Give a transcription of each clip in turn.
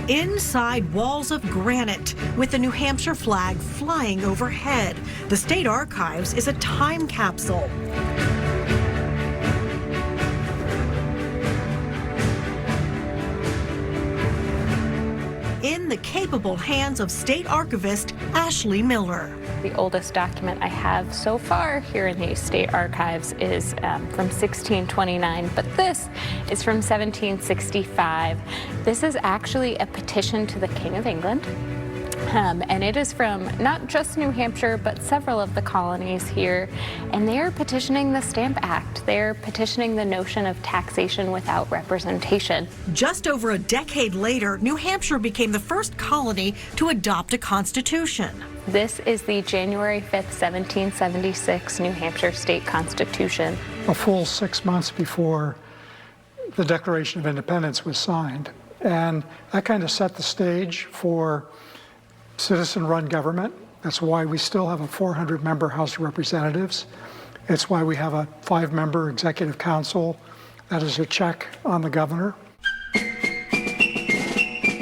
inside walls of granite with the New Hampshire flag flying overhead. The State Archives is a time capsule. In the capable hands of State Archivist Ashley Miller. The oldest document I have so far here in the State Archives is from 1629, but this is from 1765. This is actually a petition to the King of England. And it is from not just New Hampshire, but several of the colonies here. And they're petitioning the Stamp Act. They're petitioning the notion of taxation without representation. Just over a decade later, New Hampshire became the first colony to adopt a constitution. This is the January 5th, 1776 New Hampshire State Constitution. A full 6 months before the Declaration of Independence was signed. And that kind of set the stage for citizen-run government. That's why we still have a 400-member House of Representatives. It's why we have a 5-member Executive Council that is a check on the governor.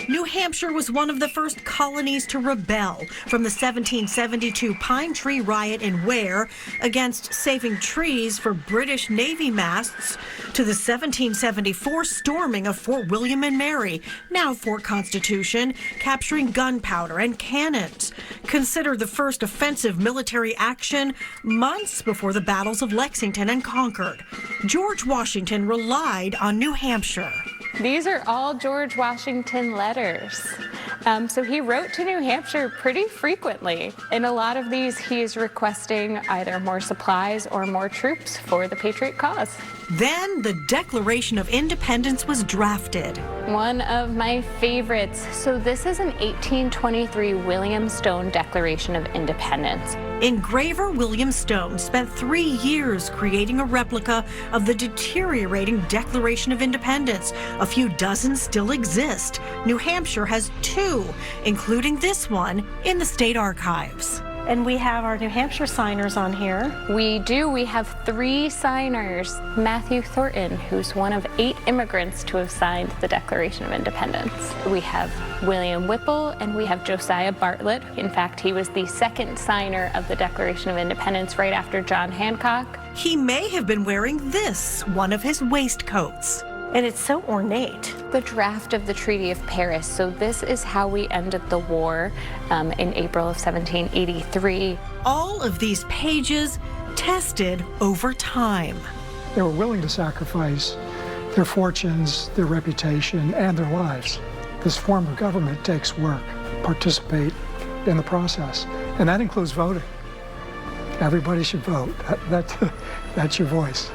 New Hampshire was one of the first colonies to rebel, from the 1772 Pine Tree Riot in Ware against saving trees for British Navy masts to the 1774 storming of Fort William and Mary, now Fort Constitution, capturing gunpowder and cannons. Considered the first offensive military action months before the battles of Lexington and Concord. George Washington relied on New Hampshire. These are all George Washington letters. So he wrote to New Hampshire pretty frequently. In a lot of these, he is requesting either more supplies or more troops for the Patriot cause. Then the Declaration of Independence was drafted. One of my favorites. So this is an 1823 William Stone Declaration of Independence. Engraver William Stone spent 3 years creating a replica of the deteriorating Declaration of Independence. A few dozen still exist. New Hampshire has 2, including this one in the State Archives. And we have our New Hampshire signers on here. We do. We have 3 signers. Matthew Thornton, who's one of 8 immigrants to have signed the Declaration of Independence. We have William Whipple and we have Josiah Bartlett. In fact, he was the 2nd signer of the Declaration of Independence right after John Hancock. He may have been wearing this, one of his waistcoats. And it's so ornate. The draft of the Treaty of Paris. So this is how we ended the war in April of 1783. All of these pages tested over time. They were willing to sacrifice their fortunes, their reputation, and their lives. This form of government takes work. Participate in the process, and that includes voting. Everybody should vote. That's your voice.